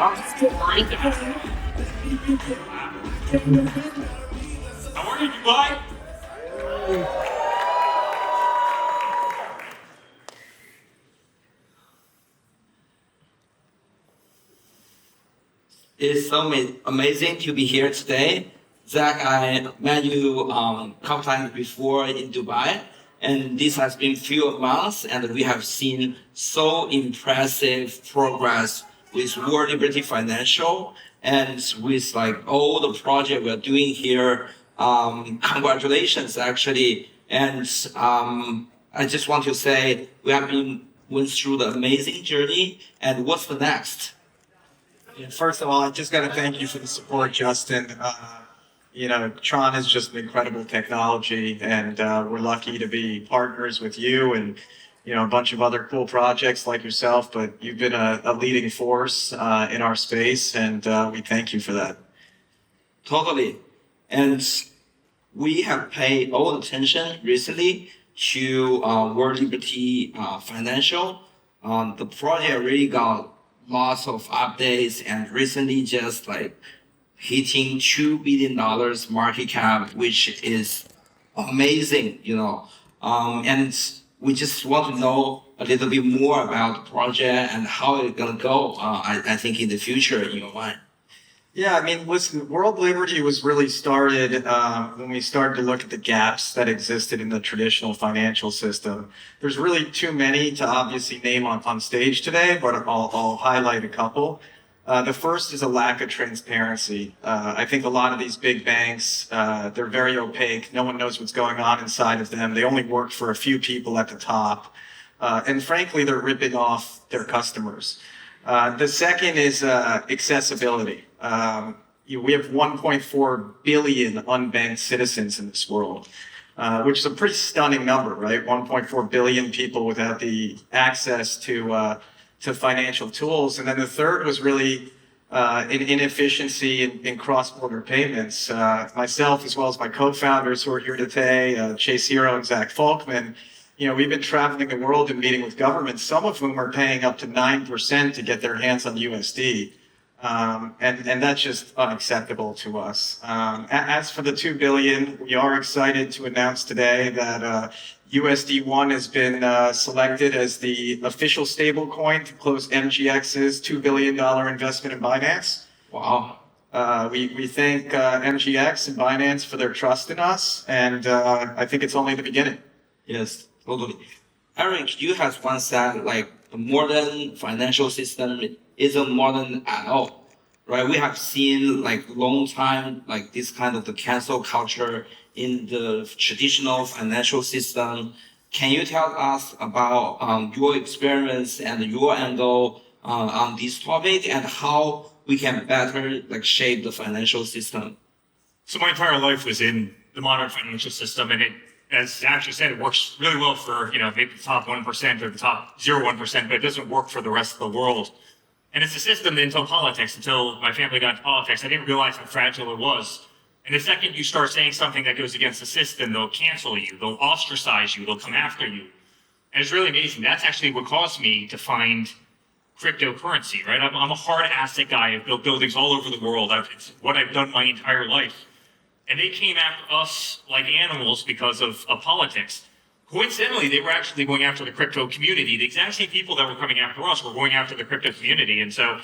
How are you, Dubai? It's so amazing to be here today. Zach, I met you a couple times before in Dubai, and this has been few months, and we have seen so impressive progress with World Liberty Financial and with like all the project we're doing here. Congratulations, actually. And I just want to say we have went through the amazing journey. And what's the next? Yeah, first of all, I just got to thank you for the support, Justin. Tron is just an incredible technology, and we're lucky to be partners with you and a bunch of other cool projects like yourself. But you've been a leading force in our space, and we thank you for that. Totally. And we have paid all attention recently to World Liberty Financial. The project really got lots of updates, and recently just like hitting $2 billion market cap, which is amazing, and we just want to know a little bit more about the project and how it's gonna go. I think in the future, why? Yeah, I mean, listen, World Liberty was really started when we started to look at the gaps that existed in the traditional financial system. There's really too many to obviously name on stage today, but I'll highlight a couple. The first is a lack of transparency. I think a lot of these big banks, they're very opaque. No one knows what's going on inside of them. They only work for a few people at the top. And frankly, they're ripping off their customers. The second is accessibility. We have 1.4 billion unbanked citizens in this world, which is a pretty stunning number, right? 1.4 billion people without the access to financial tools. And then the third was really an inefficiency in cross-border payments. Myself, as well as my co-founders who are here today, Chase Hero and Zach Falkman, we've been traveling the world and meeting with governments, some of whom are paying up to 9% to get their hands on USD. And that's just unacceptable to us. As for the 2 billion, we are excited to announce today that USD1 has been selected as the official stablecoin to close MGX's $2 billion investment in Binance. Wow. We thank MGX and Binance for their trust in us, and I think it's only the beginning. Yes, totally. Eric, you have once said like the modern financial system isn't modern at all, right? We have seen like long time like this kind of the cancel culture in the traditional financial system. Can you tell us about your experience and your angle on this topic and how we can better like shape the financial system? So my entire life was in the modern financial system, and it, as Zach just said, it works really well for maybe the top 1% or the top 0.1%, but it doesn't work for the rest of the world. And it's a system that until my family got into politics, I didn't realize how fragile it was. And the second you start saying something that goes against the system, they'll cancel you, they'll ostracize you, they'll come after you. And it's really amazing. That's actually what caused me to find cryptocurrency, right? I'm a hard asset guy. I've built buildings all over the world. It's what I've done my entire life. And they came after us like animals because of politics. Coincidentally, they were actually going after the crypto community. The exact same people that were coming after us were going after the crypto community. And so,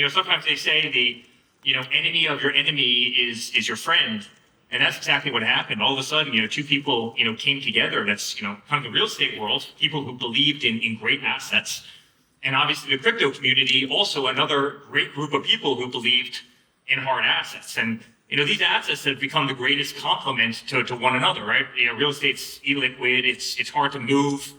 sometimes they say the, enemy of your enemy is your friend. And that's exactly what happened. All of a sudden, two people, came together. That's, kind of the real estate world, people who believed in great assets. And obviously the crypto community, also another great group of people who believed in hard assets. And these assets have become the greatest complement to one another, right? Real estate's illiquid, it's hard to move.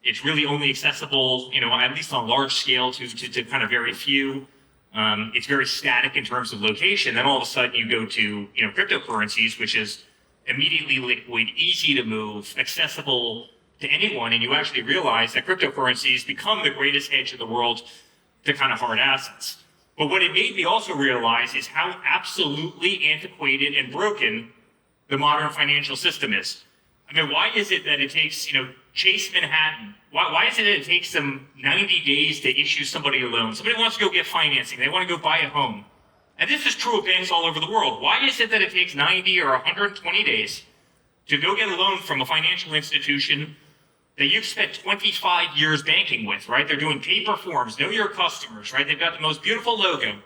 It's really only accessible, at least on a large scale to kind of very few. It's very static in terms of location. Then all of a sudden you go to, cryptocurrencies, which is immediately liquid, easy to move, accessible to anyone. And you actually realize that cryptocurrencies become the greatest hedge in the world to kind of hard assets. But what it made me also realize is how absolutely antiquated and broken the modern financial system is. I mean, why is it that it takes, Chase Manhattan. Why is it that it takes them 90 days to issue somebody a loan? Somebody wants to go get financing. They want to go buy a home. And this is true of banks all over the world. Why is it that it takes 90 or 120 days to go get a loan from a financial institution that you've spent 25 years banking with, right? They're doing paper forms, know your customers, right? They've got the most beautiful logo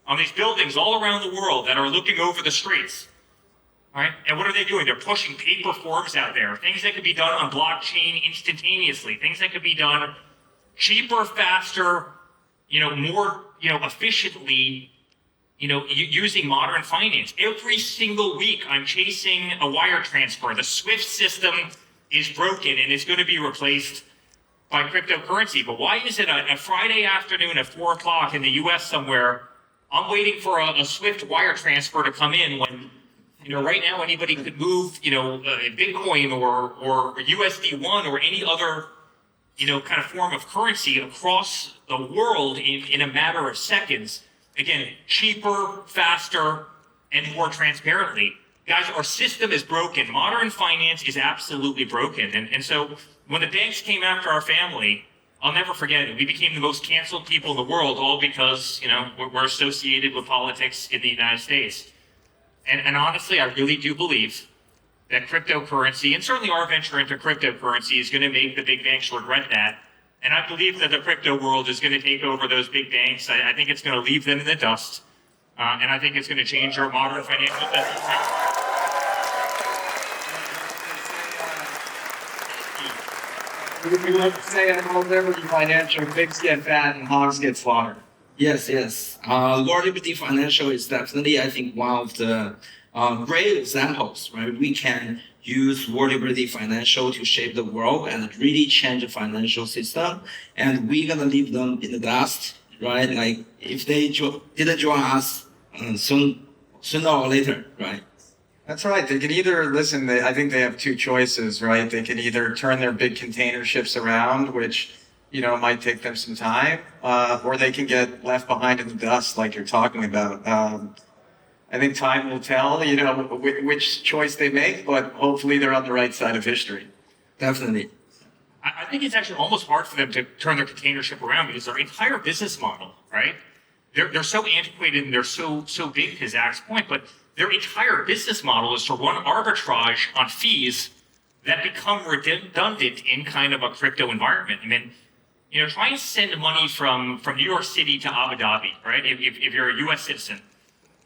on these buildings all around the world that are looking over the streets, right? And what are they doing? They're pushing paper forms out there, things that could be done on blockchain instantaneously, things that could be done cheaper, faster, more, efficiently, using modern finance. Every single week, I'm chasing a wire transfer. The SWIFT system is broken and it's going to be replaced by cryptocurrency. But why is it a Friday afternoon at 4 o'clock in the US somewhere, I'm waiting for a SWIFT wire transfer to come in when, right now anybody could move, Bitcoin or USD1 or any other, kind of form of currency across the world in a matter of seconds. Again, cheaper, faster, and more transparently. Guys, our system is broken. Modern finance is absolutely broken. And so when the banks came after our family, I'll never forget it. We became the most canceled people in the world, all because, we're associated with politics in the United States. And honestly, I really do believe that cryptocurrency, and certainly our venture into cryptocurrency, is going to make the big banks regret that. And I believe that the crypto world is going to take over those big banks. I think it's going to leave them in the dust. And I think it's going to change our modern financial system. We like to say in all liberty financial, pigs get fat and hogs get slaughtered. Yes. World Liberty Financial is definitely, I think, one of the great examples, right? We can use World Liberty Financial to shape the world and really change the financial system. And we're going to leave them in the dust, right? Like, if they didn't join us sooner or later, right? That's right. They can either, listen, I think they have two choices, right? They can either turn their big container ships around, which, might take them some time, or they can get left behind in the dust like you're talking about. I think time will tell, which choice they make, but hopefully they're on the right side of history. Definitely. I think it's actually almost hard for them to turn their container ship around because their entire business model, right? They're so antiquated and they're so big, to Zach's point, but their entire business model is to run arbitrage on fees that become redundant in kind of a crypto environment. I mean, try and send money from New York City to Abu Dhabi, right? If you're a U.S. citizen,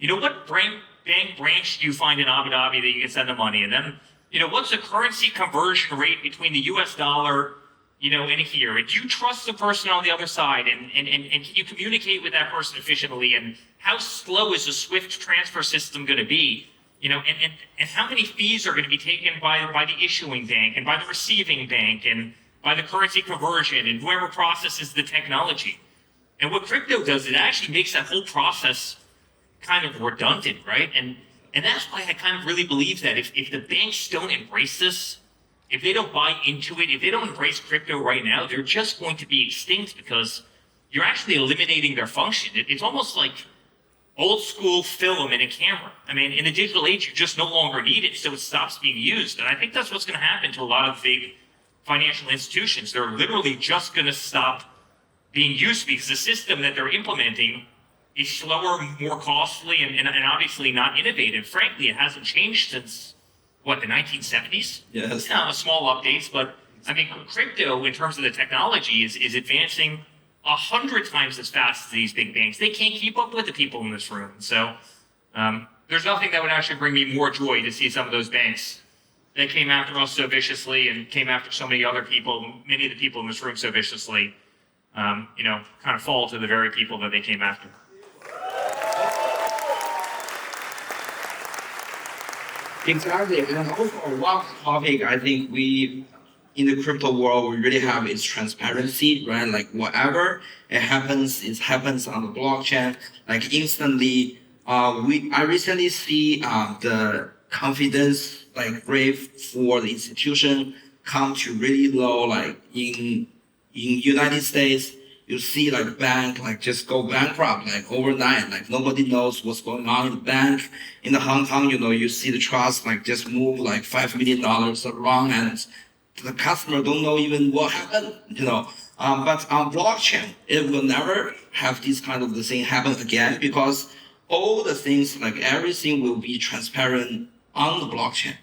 what bank branch do you find in Abu Dhabi that you can send the money? And then, what's the currency conversion rate between the U.S. dollar, and here? And do you trust the person on the other side? And can you communicate with that person efficiently? And how slow is the SWIFT transfer system going to be? And how many fees are going to be taken by the issuing bank and by the receiving bank and by the currency conversion and whoever processes the technology? And what crypto does, it actually makes that whole process kind of redundant, right? And that's why I kind of really believe that if the banks don't embrace this, if they don't buy into it, if they don't embrace crypto right now, they're just going to be extinct because you're actually eliminating their function. It's almost like old school film in a camera. I mean, in the digital age, you just no longer need it, so it stops being used. And I think that's what's going to happen to a lot of big financial institutions. They're literally just going to stop being used because the system that they're implementing is slower, more costly, and obviously not innovative. Frankly, it hasn't changed since, the 1970s? Yes. Small updates, but I mean, crypto, in terms of the technology, is advancing 100 times as fast as these big banks. They can't keep up with the people in this room. So there's nothing that would actually bring me more joy to see some of those banks that came after us so viciously and came after so many other people, many of the people in this room so viciously, kind of fall to the very people that they came after. Exactly. And also one topic I think we, in the crypto world, we really have is transparency, right? Like whatever it happens on the blockchain, like instantly. I recently see the confidence rate for the institution come to really low. Like in United States, you see bank just go bankrupt overnight. Nobody knows what's going on in the bank. In the Hong Kong, you see the trust just move $5 million around and the customer don't know even what happened, But on blockchain, it will never have this kind of the thing happen again because all the things, like everything will be transparent on the blockchain.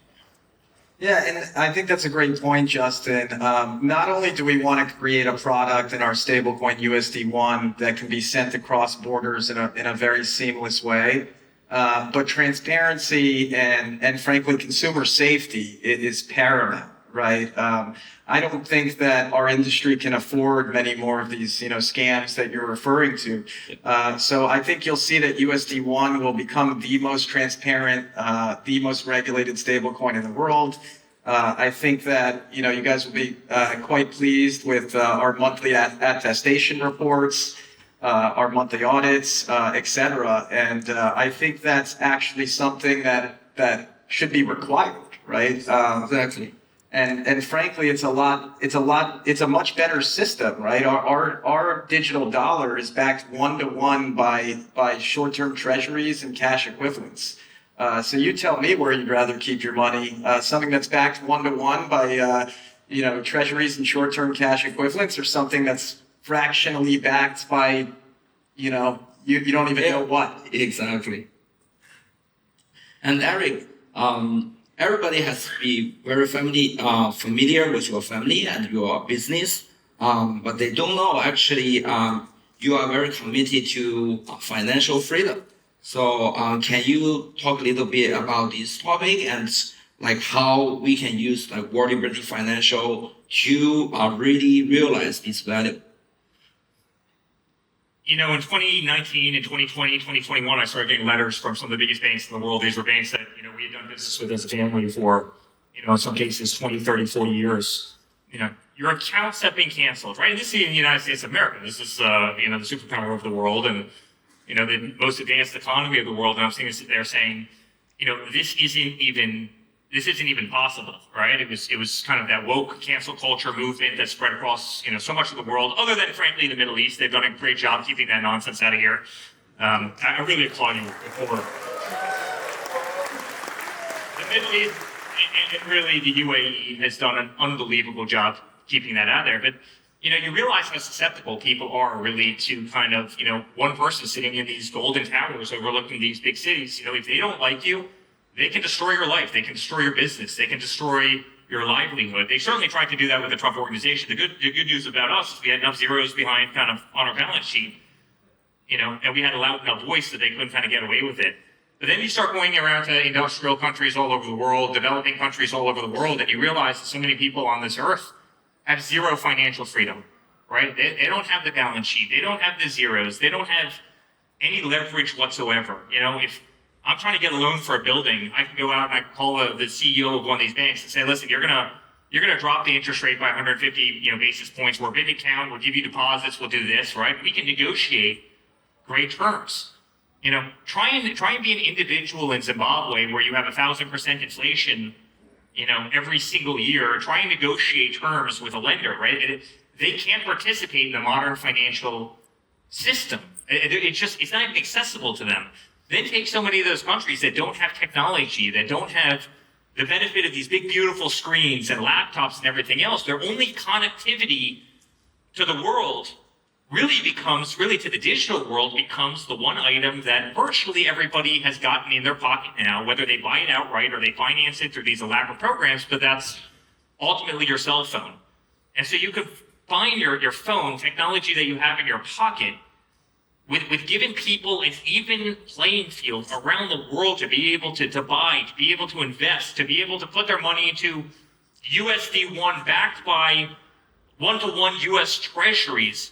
Yeah, and I think that's a great point, Justin. Not only do we want to create a product in our stablecoin USD1 that can be sent across borders in a very seamless way, but transparency and frankly consumer safety is paramount, right? I don't think that our industry can afford many more of these, scams that you're referring to. So I think you'll see that USD1 will become the most transparent, the most regulated stablecoin in the world. I think that, you guys will be quite pleased with our monthly attestation reports, our monthly audits, etc. And I think that's actually something that should be required, right? Exactly. And frankly, it's a much better system, right? Our digital dollar is backed 1-to-1 by short-term treasuries and cash equivalents. So you tell me where you'd rather keep your money, something that's backed 1-to-1 by, treasuries and short-term cash equivalents, or something that's fractionally backed by, you don't even know what. Exactly. And Eric, everybody has to be very familiar with your family and your business, but they don't know actually you are very committed to financial freedom. So can you talk a little bit about this topic and like how we can use like World Liberty Financial to really realize this value? In 2019 and 2020, 2021, I started getting letters from some of the biggest banks in the world. These were banks that, we had done business with as a family for, in some cases, 20, 30, 40 years. Your accounts have been canceled, right? And this is in the United States of America. This is, the superpower of the world and, the most advanced economy of the world. And I'm sitting there saying, this isn't even possible, right? It was kind of that woke cancel culture movement that spread across, so much of the world, other than, frankly, the Middle East. They've done a great job keeping that nonsense out of here. I really applaud you for the Middle East, and really the UAE has done an unbelievable job keeping that out there. But, you realize how susceptible people are really to kind of, one person sitting in these golden towers overlooking these big cities. If they don't like you, they can destroy your life. They can destroy your business. They can destroy your livelihood. They certainly tried to do that with the Trump organization. The good news about us is we had enough zeros behind kind of on our balance sheet, and we had a loud enough voice that they couldn't kind of get away with it. But then you start going around to industrial countries all over the world, developing countries all over the world, and you realize that so many people on this earth have zero financial freedom, right? They don't have the balance sheet. They don't have the zeros. They don't have any leverage whatsoever. If I'm trying to get a loan for a building, I can go out and I can call the CEO of one of these banks and say, listen, you're gonna drop the interest rate by 150 basis points. We're a big account. We'll give you deposits. We'll do this, right? We can negotiate great terms. Try and be an individual in Zimbabwe where you have 1,000% inflation, every single year. Try and negotiate terms with a lender, right? They can't participate in the modern financial system. It's not even accessible to them. Then take so many of those countries that don't have technology, that don't have the benefit of these big, beautiful screens and laptops and everything else. Their only connectivity to the world really to the digital world becomes the one item that virtually everybody has gotten in their pocket now, whether they buy it outright or they finance it through these elaborate programs, but that's ultimately your cell phone. And so you could find your phone, technology that you have in your pocket, with giving people an even playing field around the world to be able to buy, to be able to invest, to be able to put their money into USD1 backed by 1-to-1 US treasuries,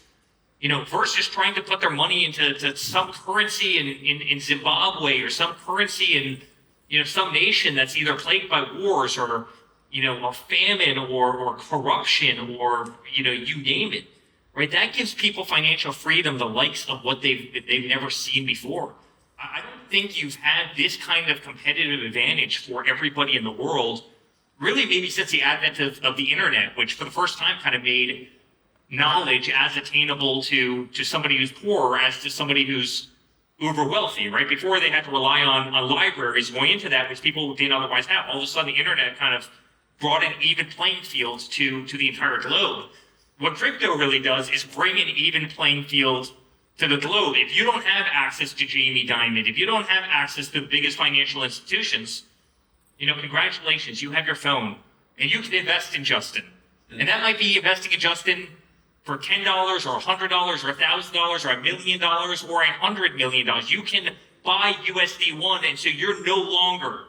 versus trying to put their money into some currency in Zimbabwe or some currency in, some nation that's either plagued by wars or, a famine or corruption or, you name it. Right, that gives people financial freedom, the likes of what they've never seen before. I don't think you've had this kind of competitive advantage for everybody in the world, really maybe since the advent of the internet, which for the first time kind of made knowledge as attainable to somebody who's poor as to somebody who's uber wealthy, right? Before they had to rely on libraries going into that, which people didn't otherwise have. All of a sudden the internet kind of brought an even playing field to the entire globe. What crypto really does is bring an even playing field to the globe. If you don't have access to Jamie Dimon, if you don't have access to the biggest financial institutions, congratulations, you have your phone and you can invest in Justin. And that might be investing in Justin for $10 or $100 or $1,000 or $1 million or $100 million. You can buy USD1, and so you're no longer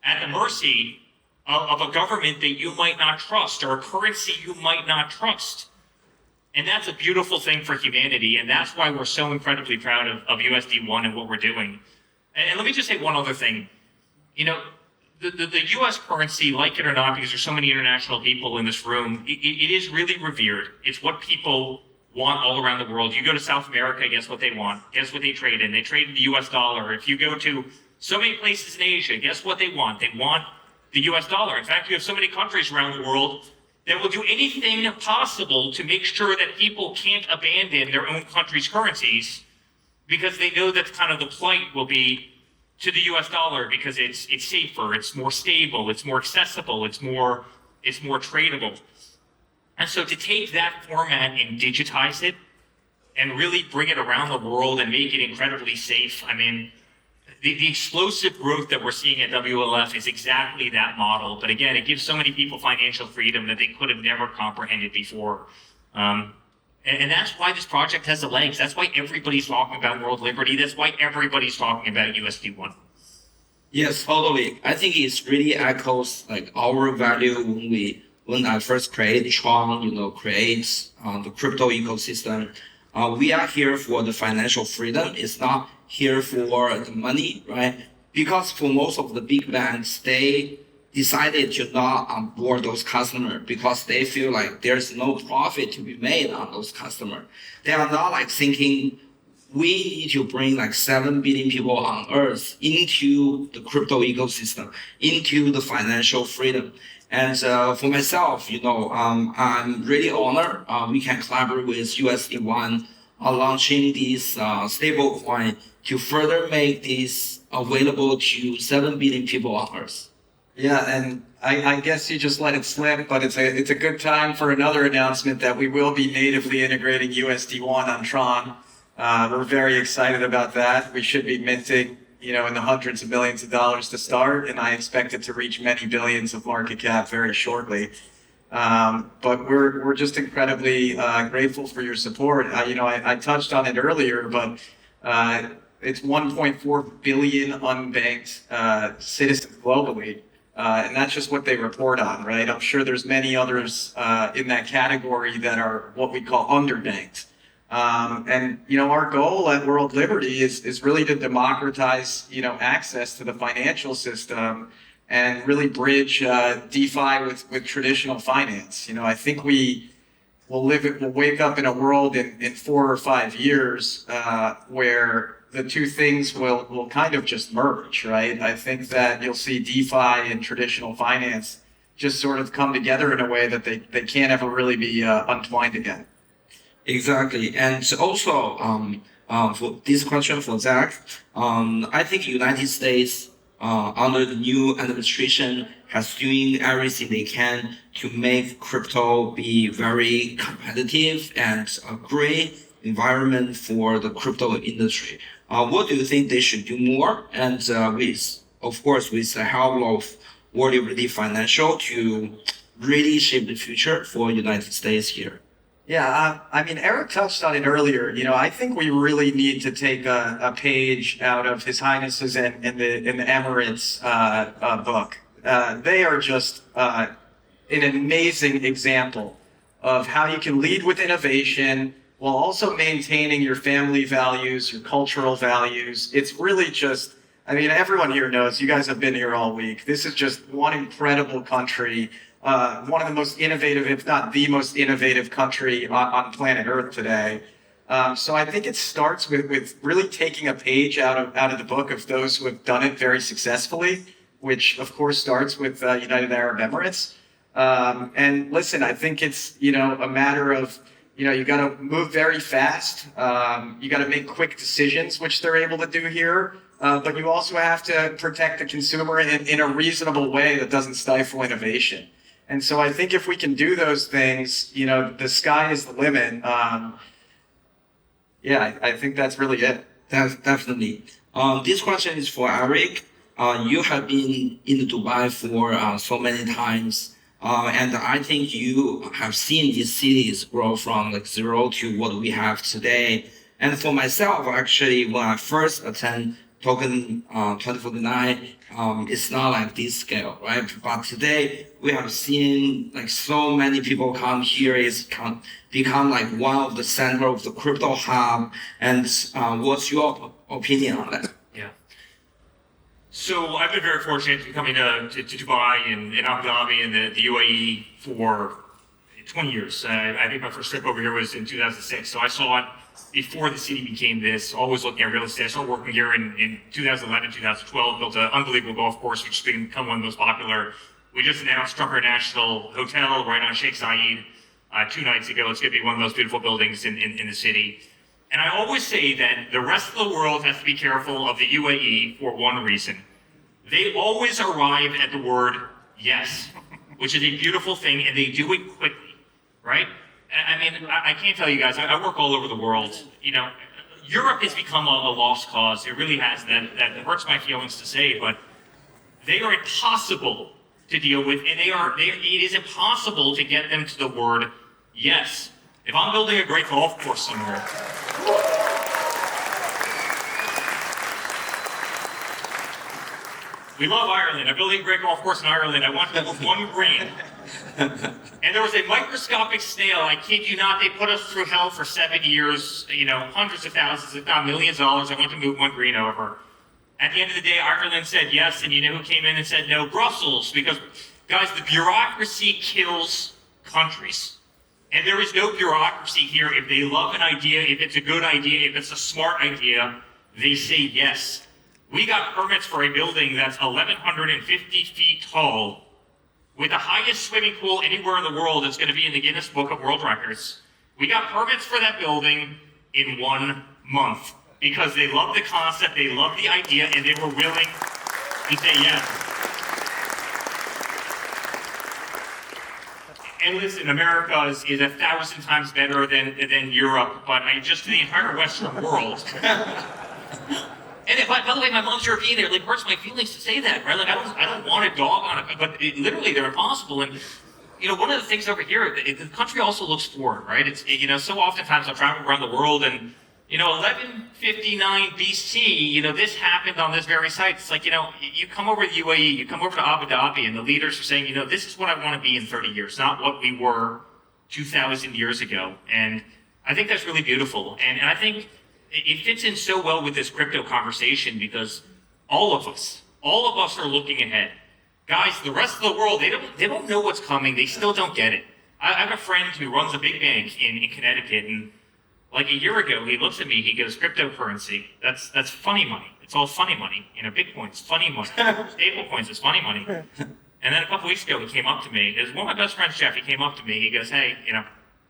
at the mercy of a government that you might not trust or a currency you might not trust. And that's a beautiful thing for humanity, and that's why we're so incredibly proud of USD1 and what we're doing. And let me just say one other thing. The U.S. currency, like it or not, because there's so many international people in this room, it is really revered. It's what people want all around the world. You go to South America, guess what they want? Guess what they trade in? They trade in the U.S. dollar. If you go to so many places in Asia, guess what they want? They want the U.S. dollar. In fact, you have so many countries around the world that will do anything possible to make sure that people can't abandon their own country's currencies, because they know that kind of the plight will be to the U.S. dollar because it's safer, it's more stable, it's more accessible, it's more tradable. And so to take that format and digitize it and really bring it around the world and make it incredibly safe, I mean, the explosive growth that we're seeing at WLF is exactly that model. But again, it gives so many people financial freedom that they could have never comprehended before. And that's why this project has the legs. That's why everybody's talking about world liberty. That's why everybody's talking about USD1. Yes, totally. I think it really echoes like our value when I first created Tron, create the crypto ecosystem. We are here for the financial freedom. It's not here for the money, right? Because for most of the big banks, they decided to not onboard those customers because they feel like there's no profit to be made on those customers. They are not like thinking we need to bring like 7 billion people on earth into the crypto ecosystem, into the financial freedom. And for myself, I'm really honored we can collaborate with USD1 on launching this stablecoin to further make this available to 7 billion people on earth. Yeah, and I guess you just let it slip, but it's a good time for another announcement that we will be natively integrating USD1 on Tron. We're very excited about that. We should be minting, in the hundreds of millions of dollars to start, and I expect it to reach many billions of market cap very shortly. But we're just incredibly grateful for your support. I touched on it earlier, but it's 1.4 billion unbanked citizens globally. And that's just what they report on, right? I'm sure there's many others in that category that are what we call underbanked. And our goal at World Liberty is really to democratize, access to the financial system and really bridge DeFi with traditional finance. I think we'll wake up in a world in 4 or 5 years where the two things will kind of just merge, right? I think that you'll see DeFi and traditional finance just sort of come together in a way that they can't ever really be untwined again. Exactly. And also, for this question for Zach, I think United States, under the new administration, has doing everything they can to make crypto be very competitive and a great environment for the crypto industry. What do you think they should do more? And with the help of World Liberty Financial to really shape the future for United States here. Yeah, Eric touched on it earlier. I think we really need to take a page out of His Highness's and the Emirates book. They are just an amazing example of how you can lead with innovation while also maintaining your family values, your cultural values. It's really just, everyone here knows, you guys have been here all week. This is just one incredible country. One of the most innovative, if not the most innovative country on planet Earth today. So I think it starts with really taking a page out of the book of those who have done it very successfully, which of course starts with United Arab Emirates. And listen, I think it's, a matter of, you got to move very fast. You got to make quick decisions, which they're able to do here. But you also have to protect the consumer in a reasonable way that doesn't stifle innovation. And so I think if we can do those things, the sky is the limit. I think that's really it. That's definitely. This question is for Eric. You have been in Dubai for so many times, and I think you have seen these cities grow from like zero to what we have today. And for myself, actually, when I first attend Token 2049, it's not like this scale, right? But today we have seen like so many people come here. It's become like one of the center of the crypto hub. And what's your opinion on that? Yeah. So I've been very fortunate to be coming to Dubai and Abu Dhabi and the UAE for 20 years. I think my first trip over here was in 2006. So I saw it before the city became this, always looking at real estate. I started working here in 2011, 2012, built an unbelievable golf course, which has become one of the most popular. We just announced Trucker National Hotel right on Sheikh Zayed 2 nights ago. It's going to be one of those beautiful buildings in the city. And I always say that the rest of the world has to be careful of the UAE for one reason. They always arrive at the word yes, which is a beautiful thing, and they do it quickly, right? I mean, I can't tell you guys, I work all over the world. Europe has become a lost cause. It really has. That hurts my feelings to say, but they are impossible to deal with, and it is impossible to get them to the word yes. If I'm building a great golf course somewhere, we love Ireland. I'm building a great golf course in Ireland. I want to move 1 green. And there was a microscopic snail, I kid you not, they put us through hell for 7 years, hundreds of thousands, if not millions of dollars. I want to move 1 green over. At the end of the day, Ireland said yes, and you know who came in and said no? Brussels, because, guys, the bureaucracy kills countries. And there is no bureaucracy here. If they love an idea, if it's a good idea, if it's a smart idea, they say yes. We got permits for a building that's 1,150 feet tall, with the highest swimming pool anywhere in the world. It's going to be in the Guinness Book of World Records. We got permits for that building in 1 month because they love the concept, they love the idea, and they were willing to say yes. And listen, America is 1,000 times better than Europe, but just the entire Western world. And by the way, my mom's European. It like hurts my feelings to say that, right? Like I don't want a dog on it, but literally they're impossible. And one of the things over here, the country also looks forward, right? It's so oftentimes I'm traveling around the world, and 1159 BC, this happened on this very site. It's like you come over to the UAE, you come over to Abu Dhabi, and the leaders are saying, this is what I want to be in 30 years, not what we were 2,000 years ago. And I think that's really beautiful. And I think it fits in so well with this crypto conversation because all of us are looking ahead. Guys, the rest of the world, they don't know what's coming. They still don't get it. I have a friend who runs a big bank in Connecticut, and like a year ago, he looks at me, he goes, cryptocurrency, that's funny money. It's all funny money. Bitcoin's funny money. Stablecoins is funny money. And then a couple weeks ago, he came up to me. It was one of my best friends, Jeff. He came up to me. He goes, hey,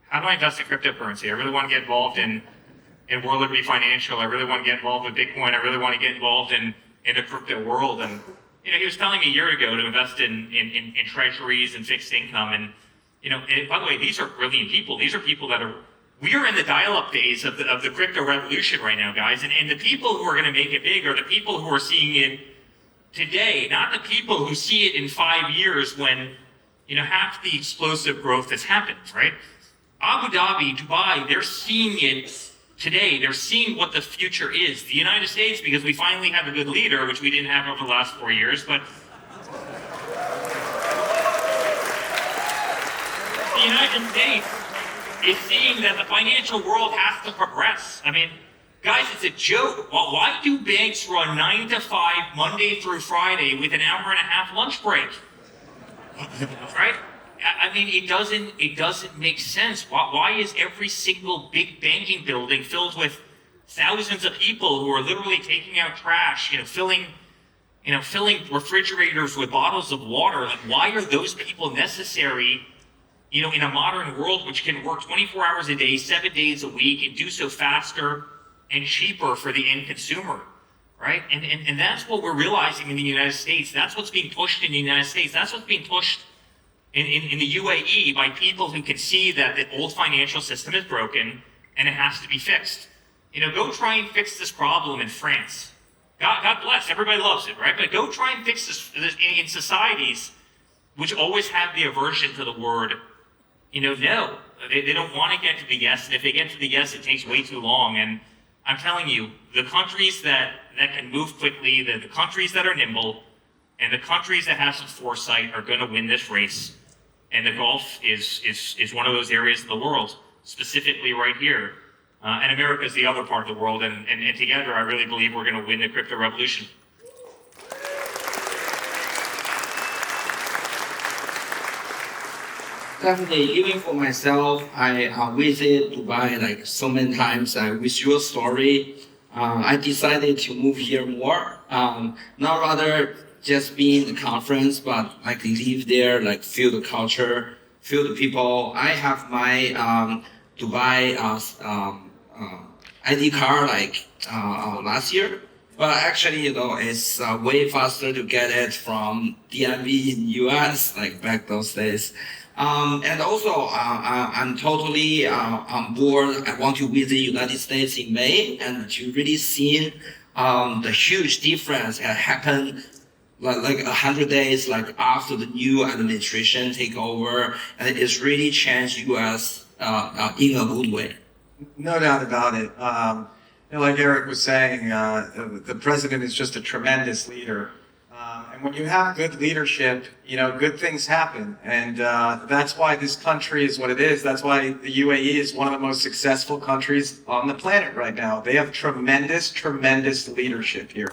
how do I invest in cryptocurrency? I really want to get involved in World Liberty Financial. I really want to get involved with Bitcoin. I really want to get involved in the crypto world. And he was telling me a year ago to invest in treasuries and fixed income. And by the way, these are brilliant people. These are people we are in the dial-up days of the crypto revolution right now, guys. And the people who are going to make it big are the people who are seeing it today, not the people who see it in 5 years when half the explosive growth has happened, right? Abu Dhabi, Dubai, they're seeing it today. They're seeing what the future is. The United States, because we finally have a good leader, which we didn't have over the last 4 years, but the United States is seeing that the financial world has to progress. I mean, guys, it's a joke. Why do banks run 9 to 5 Monday through Friday with an hour and a half lunch break? Right? I mean, it doesn't make sense. Why is every single big banking building filled with thousands of people who are literally taking out trash, filling refrigerators with bottles of water? Like, why are those people necessary, in a modern world which can work 24 hours a day, 7 days a week, and do so faster and cheaper for the end consumer, right? And that's what we're realizing in the United States. That's what's being pushed in the United States. That's what's being pushed in the UAE by people who can see that the old financial system is broken and it has to be fixed. Go try and fix this problem in France. God bless, everybody loves it, right? But go try and fix this in societies which always have the aversion to the word, no. They don't want to get to the yes, and if they get to the yes, it takes way too long. And I'm telling you, the countries that can move quickly, the countries that are nimble, and the countries that have some foresight are going to win this race. And the Gulf is one of those areas of the world, specifically right here. And America is the other part of the world. And together, I really believe we're going to win the crypto revolution. Definitely, even for myself, I visit Dubai like so many times. With your story, I decided to move here more. Not rather just be in the conference, but like live there, like feel the culture, feel the people. I have my Dubai ID card last year, but actually, it's way faster to get it from DMV in US, like back those days. And also, I'm totally on board. I want to visit the United States in May and to really see the huge difference that happened like 100 days after the new administration take over, and it's really changed US in a good way. No doubt about it. Like Eric was saying, the president is just a tremendous leader. And when you have good leadership, good things happen. And that's why this country is what it is. That's why the UAE is one of the most successful countries on the planet right now. They have tremendous, tremendous leadership here.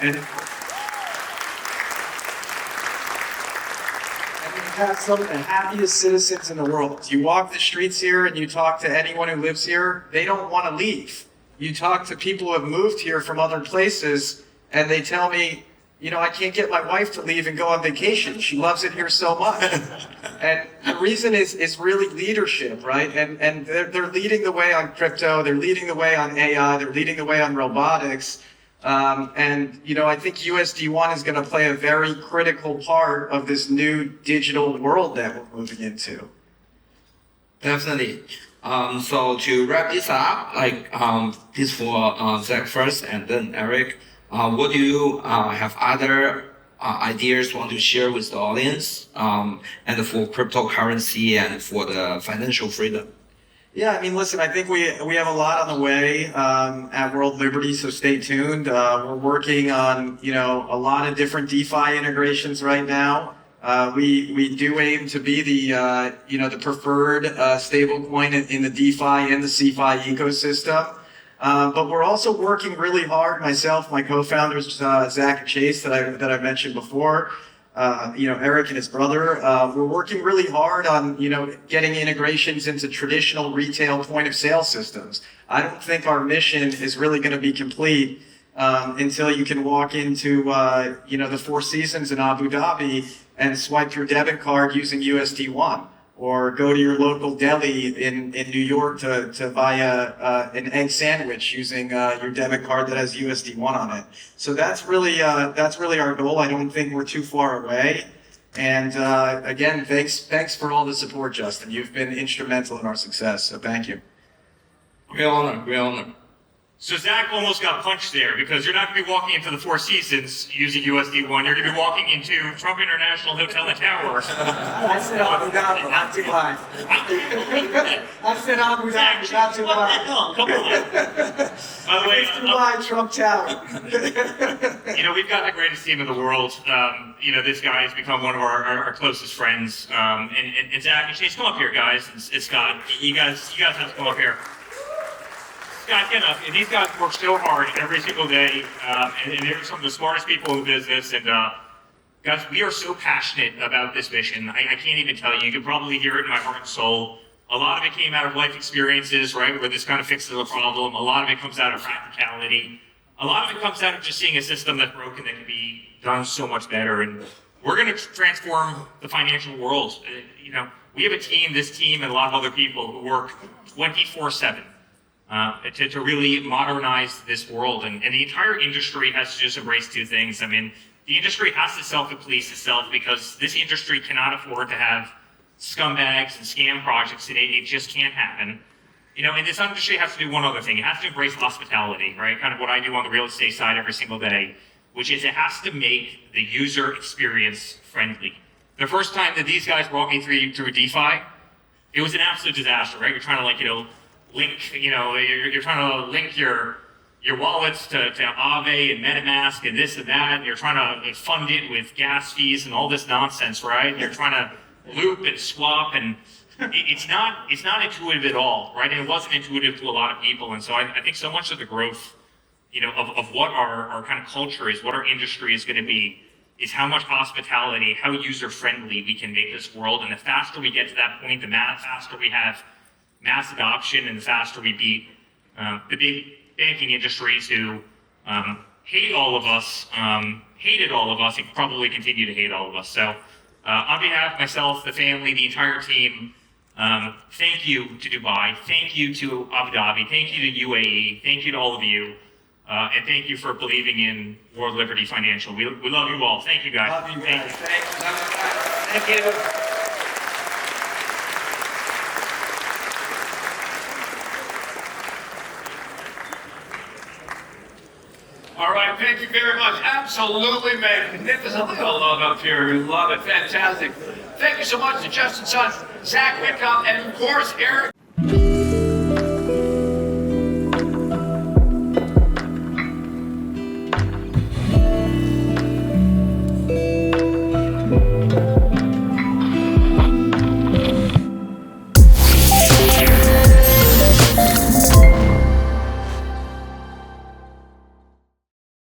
And we have some of the happiest citizens in the world. You walk the streets here and you talk to anyone who lives here, they don't want to leave. You talk to people who have moved here from other places, and they tell me, I can't get my wife to leave and go on vacation. She loves it here so much. And the reason is really leadership, right? And they're leading the way on crypto. They're leading the way on AI. They're leading the way on robotics. I think USD1 is going to play a very critical part of this new digital world that we're moving into. Definitely. So to wrap this up, this for Zach first and then Eric. What do you have other ideas want to share with the audience and for cryptocurrency and for the financial freedom? Yeah, listen, I think we have a lot on the way at World Liberty, so stay tuned. We're working on, a lot of different DeFi integrations right now. We do aim to be the preferred stablecoin in the DeFi and the CeFi ecosystem. But we're also working really hard, myself, my co-founders, Zach and Chase, that I mentioned before, Eric and his brother. We're working really hard on, getting integrations into traditional retail point of sale systems. I don't think our mission is really going to be complete until you can walk into, the Four Seasons in Abu Dhabi and swipe your debit card using USD1. Or go to your local deli in New York to buy an egg sandwich using your debit card that has USD1 on it. So that's really our goal. I don't think we're too far away. And again, thanks for all the support, Justin. You've been instrumental in our success. So thank you. Great honor. So Zach almost got punched there because you're not going to be walking into the Four Seasons using USD1. You're going to be walking into Trump International Hotel and Tower. I said Abu Dhabi, not Dubai. I said Abu Dhabi, not Dubai. Come on. By the way, Dubai, Trump Tower. We've got the greatest team in the world. This guy has become one of our closest friends. And Zach and Chase, come up here, guys. And Scott, you guys have to come up here. And these guys work so hard every single day, and they're some of the smartest people in the business. And guys, we are so passionate about this mission. I can't even tell you. You can probably hear it in my heart and soul. A lot of it came out of life experiences, right, where this kind of fixes a problem. A lot of it comes out of practicality. A lot of it comes out of just seeing a system that's broken that can be done so much better. And we're going to transform the financial world. We have a team, this team, and a lot of other people who work 24/7. To really modernize this world. And the entire industry has to just embrace two things. the industry has to self-police itself because this industry cannot afford to have scumbags and scam projects today. It just can't happen. And this industry has to do one other thing. It has to embrace hospitality, right? Kind of what I do on the real estate side every single day, which is it has to make the user experience friendly. The first time that these guys walked me through DeFi, it was an absolute disaster, right? You're trying to link, you're trying to link your wallets to Aave and MetaMask and this and that, and you're trying to fund it with gas fees and all this nonsense, right? And you're trying to loop and swap, and it's not intuitive at all, right? And it wasn't intuitive to a lot of people, and so I think so much of the growth, of what our kind of culture is, what our industry is going to be, is how much hospitality, how user-friendly we can make this world, and the faster we get to that point, the faster we have mass adoption, and the faster we beat the big banking industries who hated all of us, and probably continue to hate all of us. So on behalf of myself, the family, the entire team, thank you to Dubai, thank you to Abu Dhabi, thank you to UAE, thank you to all of you, and thank you for believing in World Liberty Financial. We love you all. Thank you, guys. Love you guys. Thank you. All right, thank you very much. Absolutely magnificent. Look at the love up here. We love it. Fantastic. Thank you so much to Justin Sun, Zach Witkoff, and of course, Eric.